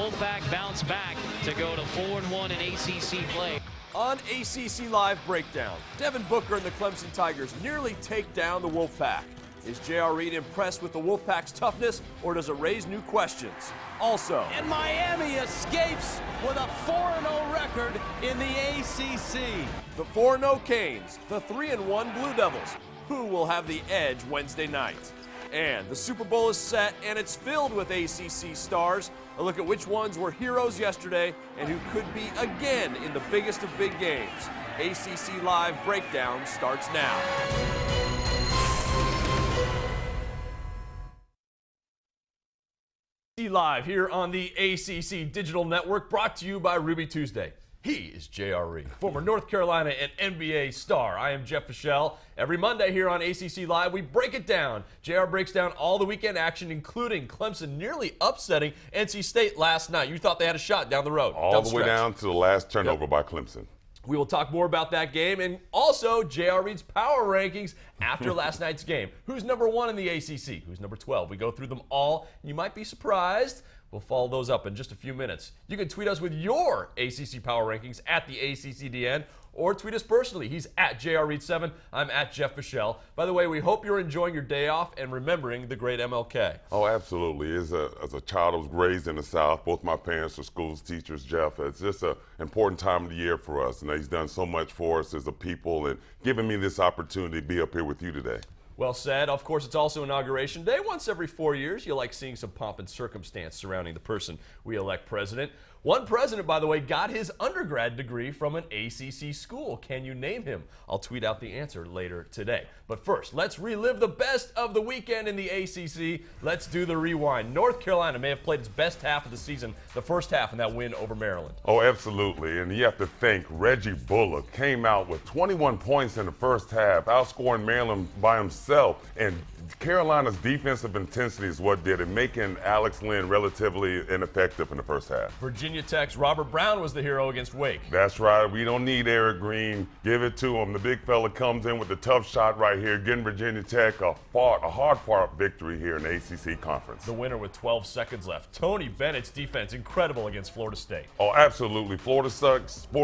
Wolfpack bounce back to go to 4-1 in ACC play. On ACC Live Breakdown, Devin Booker and the Clemson Tigers nearly take down the Wolfpack. Is JR Reid impressed with the Wolfpack's toughness, or does it raise new questions? Also, and Miami escapes with a 4-0 record in the ACC. The 4-0 Canes, the 3-1 Blue Devils. Who will have the edge Wednesday night? And the Super Bowl is set, and it's filled with ACC stars. A look at which ones were heroes yesterday and who could be again in the biggest of big games. ACC Live Breakdown starts now. Live here on the ACC Digital Network, brought to you by Ruby Tuesday. He is JR Reid, former North Carolina and NBA star. I am Jeff Fischel. Every Monday here on ACC Live, we break it down. JR breaks down all the weekend action, including Clemson nearly upsetting NC State last night. You thought they had a shot down the road. All the way down to the last turnover by Clemson. We will talk more about that game and also JR Reid's power rankings after last night's game. Who's number 1 in the ACC? Who's number 12? We go through them all. You might be surprised. We'll follow those up in just a few minutes. You can tweet us with your ACC power rankings at the ACCDN or tweet us personally. He's at JRReid7. I'm at Jeff Fischel. By the way, we hope you're enjoying your day off and remembering the great MLK. Oh, absolutely. As a child who was raised in the South, both my parents are schools teachers, Jeff. It's just an important time of the year for us. And he's done so much for us as a people and giving me this opportunity to be up here with you today. Well said. Of course, it's also Inauguration Day. Once every 4 years, you like seeing some pomp and circumstance surrounding the person we elect president. One president, by the way, got his undergrad degree from an ACC school. Can you name him? I'll tweet out the answer later today. But first, let's relive the best of the weekend in the ACC. Let's do the rewind. North Carolina may have played its best half of the season, the first half in that win over Maryland. Oh, absolutely. And you have to think Reggie Bullock came out with 21 points in the first half, outscoring Maryland by himself. And Carolina's defensive intensity is what did it, making Alex Lynn relatively ineffective in the first half. Virginia Tech's Robert Brown was the hero against Wake. That's right. We don't need Eric Green. Give it to him. The big fella comes in with the tough shot right here, getting Virginia Tech a hard-fought victory here in the ACC Conference. The winner with 12 seconds left. Tony Bennett's defense, incredible against Florida State. Oh, absolutely. Florida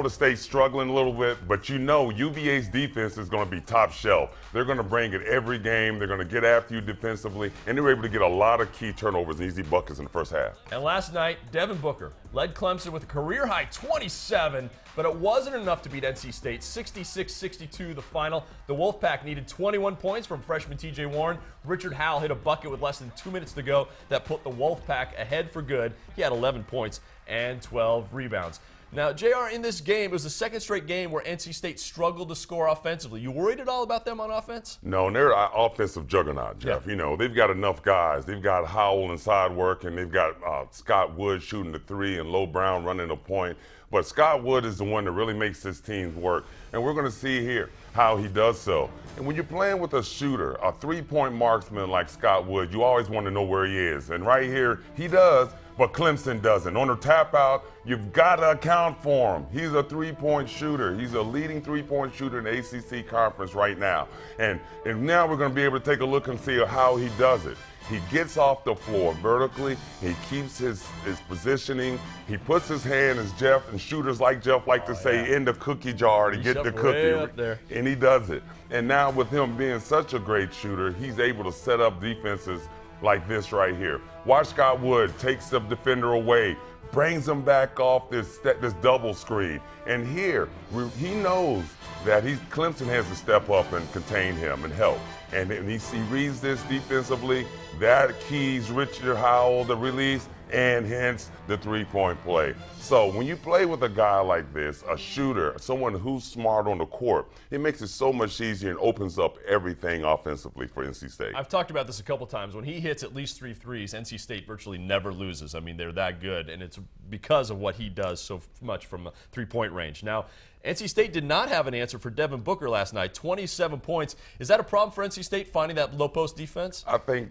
State struggling a little bit, but you know UVA's defense is going to be top shelf. They're going to bring it every game. They're going to get after you defensively, and they were able to get a lot of key turnovers and easy buckets in the first half. And last night, Devin Booker led Clemson with a career-high 27, but it wasn't enough to beat NC State. 66-62 the final. The Wolfpack needed 21 points from freshman TJ Warren. Richard Howell hit a bucket with less than 2 minutes to go that put the Wolfpack ahead for good. He had 11 points and 12 rebounds. Now, JR, in this game, it was the second straight game where NC State struggled to score offensively. You worried at all about them on offense? No, and they're an offensive juggernaut, Jeff. Yeah. You know, they've got enough guys. They've got Howell inside work, and they've got Scott Wood shooting the three and Low Brown running the point. But Scott Wood is the one that really makes his teams work, and we're going to see here how he does so. And when you're playing with a shooter, a three-point marksman like Scott Wood, you always want to know where he is. And right here, he does, but Clemson doesn't. On the tap out, you've got to account for him. He's a three-point shooter. He's a leading three-point shooter in the ACC conference right now. And now we're going to be able to take a look and see how he does it. He gets off the floor vertically. He keeps his positioning. He puts his hand, as Jeff and shooters like Jeff like to say, in the cookie jar to get the cookie. Up there. And he does it. And now with him being such a great shooter, he's able to set up defenses like this right here. Watch Scott Wood takes the defender away, brings him back off this double screen. And here, he knows that Clemson has to step up and contain him and help. And he reads this defensively. That keys Richard Howell the release, and hence the three-point play. So when you play with a guy like this, a shooter, someone who's smart on the court, it makes it so much easier and opens up everything offensively for NC State. I've talked about this a couple times. When he hits at least 3 threes, NC State virtually never loses. I mean, they're that good, and it's because of what he does so much from a three-point range. Now, NC State did not have an answer for Devin Booker last night. 27 points. Is that a problem for NC State finding that low post defense? I think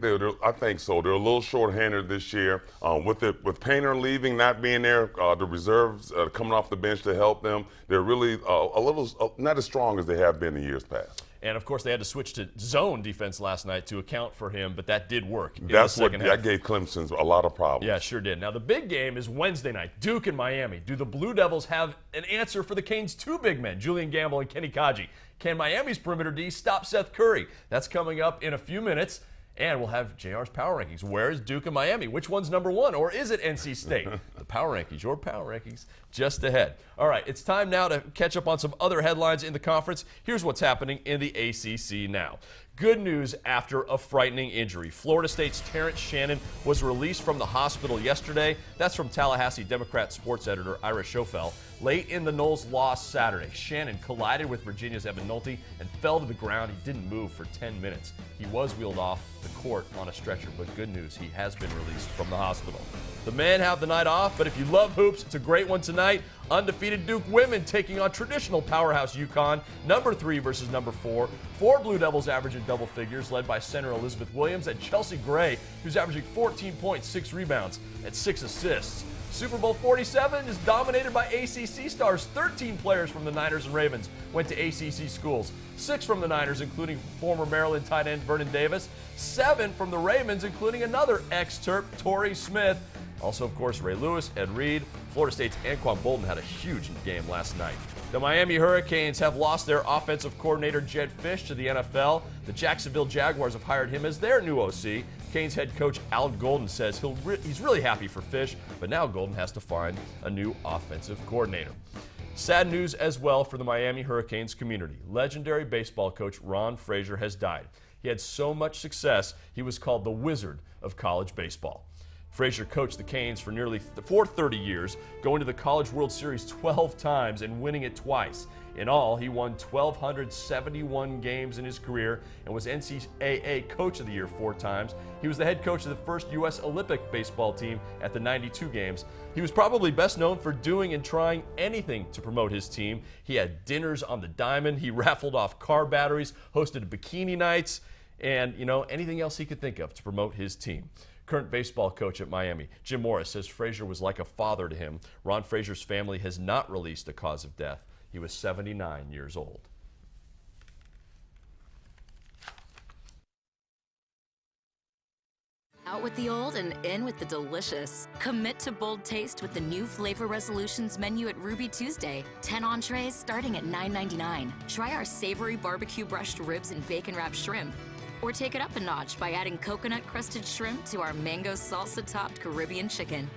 so. They're a little short-handed this year. With Painter leaving, not being there, the reserves coming off the bench to help them, they're really a little not as strong as they have been in years past. And, of course, they had to switch to zone defense last night to account for him, but that did work. That's what that gave Clemson a lot of problems. Yeah, sure did. Now, the big game is Wednesday night, Duke and Miami. Do the Blue Devils have an answer for the Canes' two big men, Julian Gamble and Kenny Kaji? Can Miami's perimeter D stop Seth Curry? That's coming up in a few minutes. And we'll have JR's Power Rankings. Where is Duke and Miami? Which one's number one? Or is it NC State? The Power Rankings, your Power Rankings, just ahead. All right, it's time now to catch up on some other headlines in the conference. Here's what's happening in the ACC now. Good news after a frightening injury. Florida State's Terrence Shannon was released from the hospital yesterday. That's from Tallahassee Democrat sports editor Ira Schofel. Late in the Noles loss Saturday, Shannon collided with Virginia's Evan Nolte and fell to the ground. He didn't move for 10 minutes. He was wheeled off the court on a stretcher, but good news, he has been released from the hospital. The men have the night off, but if you love hoops, it's a great one tonight. Undefeated Duke women taking on traditional powerhouse UConn, number 3 versus number 4. 4 Blue Devils averaging double figures, led by center Elizabeth Williams and Chelsea Gray, who's averaging 14 points, 6 rebounds, and 6 assists. Super Bowl 47 is dominated by ACC stars. 13 players from the Niners and Ravens went to ACC schools. 6 from the Niners, including former Maryland tight end Vernon Davis. 7 from the Ravens, including another ex-Terp, Torrey Smith. Also, of course, Ray Lewis, Ed Reed. Florida State's Anquan Bolden had a huge game last night. The Miami Hurricanes have lost their offensive coordinator Jed Fish to the NFL. The Jacksonville Jaguars have hired him as their new OC. Canes head coach Al Golden says he's really happy for Fish, but now Golden has to find a new offensive coordinator. Sad news as well for the Miami Hurricanes community. Legendary baseball coach Ron Fraser has died. He had so much success, he was called the Wizard of college baseball. Fraser coached the Canes for nearly 30 years, going to the College World Series 12 times and winning it twice. In all, he won 1,271 games in his career and was NCAA Coach of the Year 4 times. He was the head coach of the first U.S. Olympic baseball team at the 92 games. He was probably best known for doing and trying anything to promote his team. He had dinners on the diamond, he raffled off car batteries, hosted bikini nights, and anything else he could think of to promote his team. Current baseball coach at Miami, Jim Morris, says Fraser was like a father to him. Ron Fraser's family has not released a cause of death. He was 79 years old. Out with the old and in with the delicious. Commit to bold taste with the new Flavor Resolutions menu at Ruby Tuesday. 10 entrees starting at $9.99. Try our savory barbecue brushed ribs and bacon wrapped shrimp. Or take it up a notch by adding coconut-crusted shrimp to our mango salsa-topped Caribbean chicken.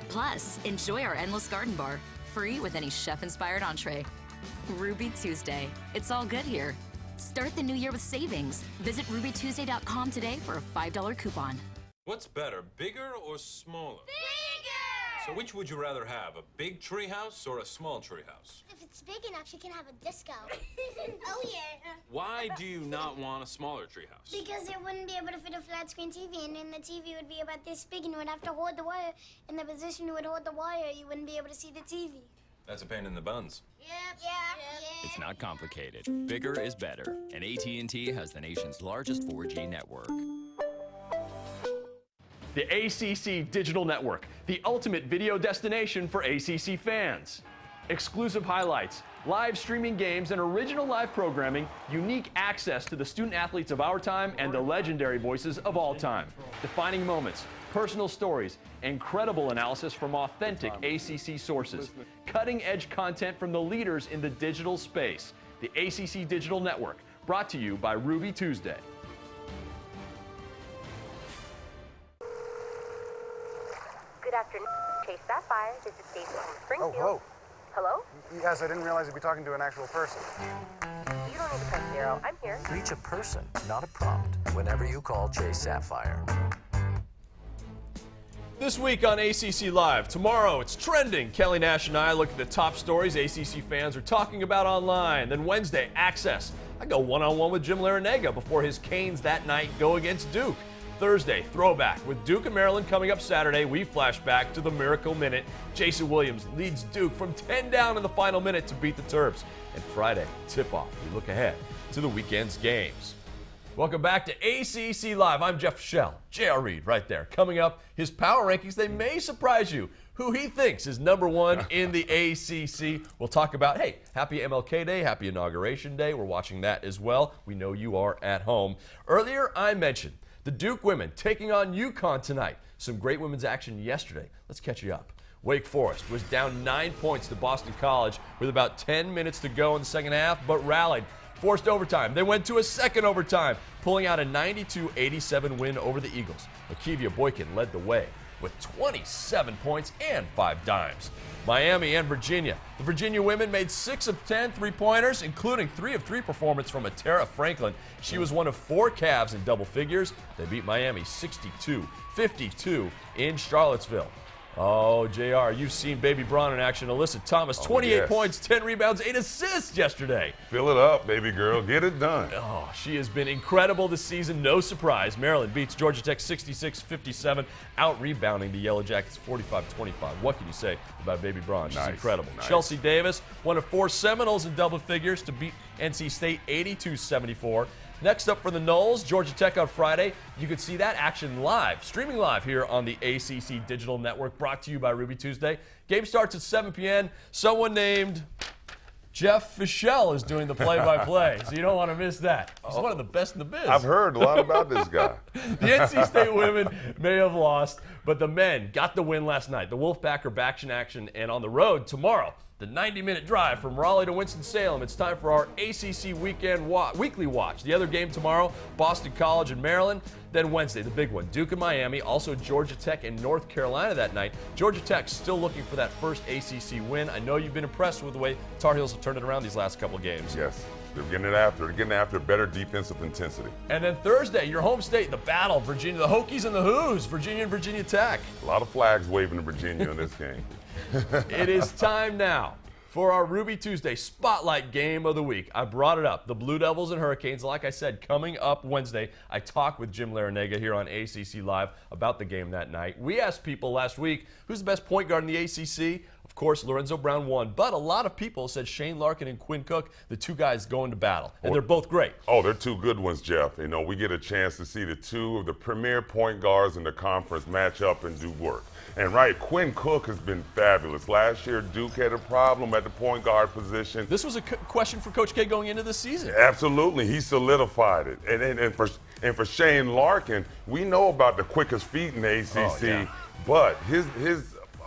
Plus, enjoy our endless garden bar, free with any chef-inspired entree. Ruby Tuesday. It's all good here. Start the new year with savings. Visit rubytuesday.com today for a $5 coupon. What's better, bigger or smaller? Bigger! So which would you rather have, a big treehouse or a small treehouse? If it's big enough, she can have a disco. Oh, yeah. Why do you not want a smaller treehouse? Because it wouldn't be able to fit a flat screen TV, and then the TV would be about this big, and you would have to hold the wire. In the position you would hold the wire, you wouldn't be able to see the TV. That's a pain in the buns. Yeah. It's not complicated. Bigger is better, and AT&T has the nation's largest 4G network. The ACC Digital Network, the ultimate video destination for ACC fans. Exclusive highlights, live streaming games, and original live programming, unique access to the student athletes of our time and the legendary voices of all time. Defining moments, personal stories, incredible analysis from authentic ACC sources, cutting-edge content from the leaders in the digital space. The ACC Digital Network, brought to you by Ruby Tuesday. Good afternoon, Chase Sapphire. This is Stacy from Springfield. Oh, Hello? yes, I didn't realize you'd be talking to an actual person. You don't need to press 0. I'm here. Reach a person, not a prompt, whenever you call Chase Sapphire. This week on ACC Live, tomorrow it's trending. Kelly Nash and I look at the top stories ACC fans are talking about online. Then Wednesday, Access. I go one-on-one with Jim Larinaga before his Canes that night go against Duke. Thursday, Throwback. With Duke and Maryland coming up Saturday, we flash back to the Miracle Minute. Jason Williams leads Duke from 10 down in the final minute to beat the Terps. And Friday, Tip-Off. We look ahead to the weekend's games. Welcome back to ACC Live. I'm Jeff Fischel, JR Reid right there. Coming up, his power rankings, they may surprise you. Who he thinks is number one in the ACC. We'll talk about, hey, happy MLK Day, happy Inauguration Day. We're watching that as well. We know you are at home. Earlier, I mentioned the Duke women taking on UConn tonight. Some great women's action yesterday. Let's catch you up. Wake Forest was down 9 points to Boston College with about 10 minutes to go in the second half, but rallied. Forced overtime. They went to a second overtime, pulling out a 92-87 win over the Eagles. Akivia Boykin led the way with 27 points and 5 dimes. Miami and Virginia. The Virginia women made 6 of 10 three-pointers, including 3 of 3 performance from Atara Franklin. She was one of 4 Cavs in double figures. They beat Miami 62-52 in Charlottesville. Oh, JR, you've seen Baby Braun in action. Alyssa Thomas, 28 points, 10 rebounds, 8 assists yesterday. Fill it up, baby girl. Get it done. Oh, she has been incredible this season. No surprise. Maryland beats Georgia Tech 66-57, out-rebounding the Yellow Jackets 45-25. What can you say about Baby Braun? She's incredible. Nice. Chelsea Davis, one of 4 Seminoles in double figures to beat NC State 82-74. Next up for the Noles, Georgia Tech on Friday. You can see that action live, streaming live here on the ACC Digital Network, brought to you by Ruby Tuesday. Game starts at 7 p.m. Someone named Jeff Fischel is doing the play-by-play, so you don't want to miss that. He's one of the best in the biz. I've heard a lot about this guy. The NC State women may have lost, but the men got the win last night. The Wolfpack are back in action and on the road tomorrow. The 90-minute drive from Raleigh to Winston-Salem. It's time for our ACC weekly watch. The other game tomorrow, Boston College and Maryland. Then Wednesday, the big one, Duke and Miami. Also Georgia Tech and North Carolina that night. Georgia Tech still looking for that first ACC win. I know you've been impressed with the way Tar Heels have turned it around these last couple of games. Yes, they're getting it after. They're getting after better defensive intensity. And then Thursday, your home state, the battle, Virginia, the Hokies and the Hoos, Virginia and Virginia Tech. A lot of flags waving to Virginia in this game. It is time now for our Ruby Tuesday Spotlight Game of the Week. I brought it up. The Blue Devils and Hurricanes, like I said, coming up Wednesday. I talked with Jim Larinaga here on ACC Live about the game that night. We asked people last week, who's the best point guard in the ACC? Of course, Lorenzo Brown won, but a lot of people said Shane Larkin and Quinn Cook, the two guys going to battle, and they're both great. Oh, they're two good ones, Jeff. You know, we get a chance to see the two of the premier point guards in the conference match up and do work. And Quinn Cook has been fabulous. Last year, Duke had a problem at the point guard position. This was a question for Coach K going into this season. Absolutely, he solidified it. And for Shane Larkin, we know about the quickest feet in the ACC, but his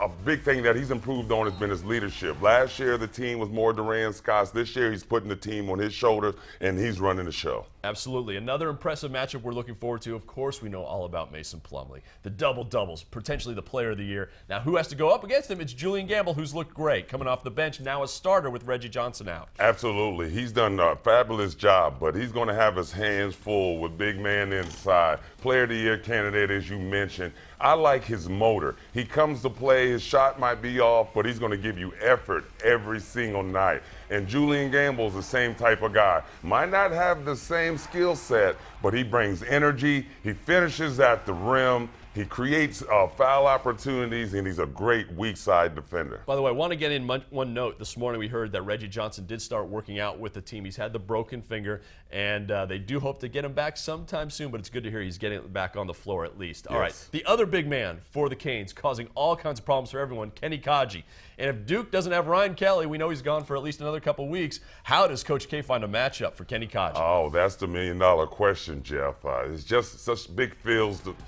a big thing that he's improved on has been his leadership. Last year, the team was more Duran Scott's. This year, he's putting the team on his shoulders, and he's running the show. Absolutely. Another impressive matchup we're looking forward to. Of course, we know all about Mason Plumlee. The double-doubles, potentially the player of the year. Now, who has to go up against him? It's Julian Gamble, who's looked great, coming off the bench, now a starter with Reggie Johnson out. Absolutely. He's done a fabulous job, but he's going to have his hands full with big man inside. Player of the year candidate, as you mentioned. I like his motor. He comes to play, his shot might be off, but he's going to give you effort every single night. And Julian Gamble's the same type of guy. Might not have the same skill set, but he brings energy. He finishes at the rim. He creates foul opportunities, and he's a great weak side defender. By the way, I want to get in one note. This morning we heard that Reggie Johnson did start working out with the team. He's had the broken finger, and they do hope to get him back sometime soon, but it's good to hear he's getting back on the floor at least. All right, the other big man for the Canes, causing all kinds of problems for everyone, Kenny Kaji. And if Duke doesn't have Ryan Kelly, we know he's gone for at least another couple weeks. How does Coach K find a matchup for Kenny Kaji? Oh, that's the million-dollar question, Jeff. It's just such big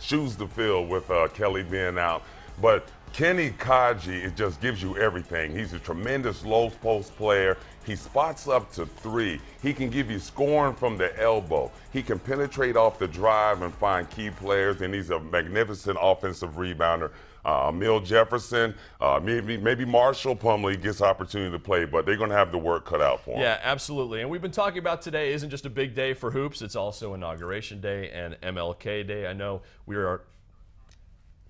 shoes to fill with Kelly being out. But Kenny Kaji, it just gives you everything. He's a tremendous low post player. He spots up to 3. He can give you scoring from the elbow. He can penetrate off the drive and find key players, and he's a magnificent offensive rebounder. Emil Jefferson, maybe Marshall Plumlee gets opportunity to play, but they're going to have the work cut out for him. Yeah, absolutely. And we've been talking about today isn't just a big day for hoops. It's also Inauguration Day and MLK Day. I know we are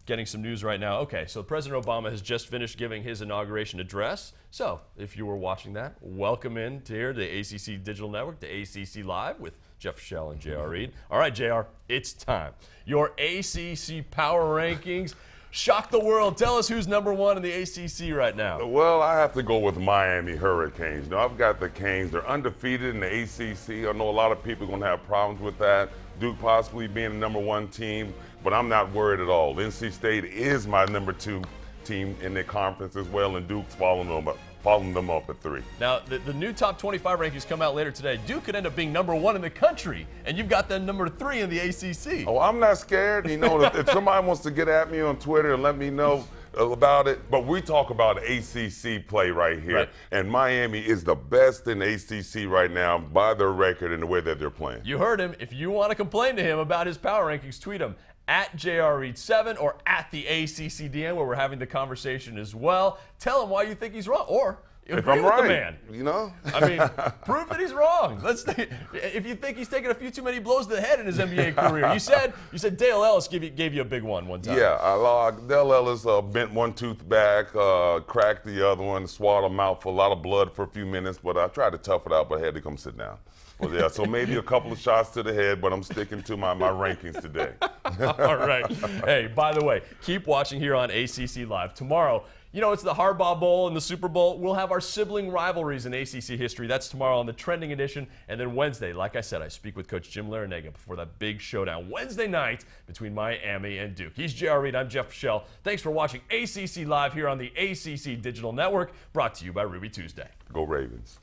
getting some news right now. Okay, so President Obama has just finished giving his inauguration address. So if you were watching that, welcome in to here, the ACC Digital Network, the ACC Live with Jeff Fischel and JR Reid. All right, JR, it's time. Your ACC Power Rankings. Shock the world. Tell us who's number one in the ACC right now. Well, I have to go with Miami Hurricanes. I've got the Canes. They're undefeated in the ACC. I know a lot of people are going to have problems with that. Duke possibly being the #1 team, but I'm not worried at all. NC State is my #2 team in their conference as well, and Duke's following them up at 3. Now, the new top 25 rankings come out later today. Duke could end up being #1 in the country, and you've got them #3 in the ACC. Oh, I'm not scared. You know, if somebody wants to get at me on Twitter and let me know about it, but we talk about ACC play right here, Right. and Miami is the best in ACC right now by their record and the way that they're playing. You heard him. If you want to complain to him about his power rankings, tweet him at JR Reid 7 or at the ACCDN, where we're having the conversation as well. Tell him why you think he's wrong, or If agree I'm with right, the man. you know? I mean, prove that he's wrong. If you think he's taken a few too many blows to the head in his NBA career, you said Dale Ellis gave you a big one time. Yeah, Dale Ellis bent one tooth back, cracked the other one, swallowed a mouthful, a lot of blood for a few minutes, but I tried to tough it out, but I had to come sit down. Well, yeah, so maybe a couple of shots to the head, but I'm sticking to my rankings today. All right. Hey, by the way, keep watching here on ACC Live. Tomorrow, you know, it's the Harbaugh Bowl and the Super Bowl. We'll have our sibling rivalries in ACC history. That's tomorrow on the Trending Edition. And then Wednesday, like I said, I speak with Coach Jim Larrañaga before that big showdown Wednesday night between Miami and Duke. He's JR Reid. I'm Jeff Fischel. Thanks for watching ACC Live here on the ACC Digital Network, brought to you by Ruby Tuesday. Go Ravens.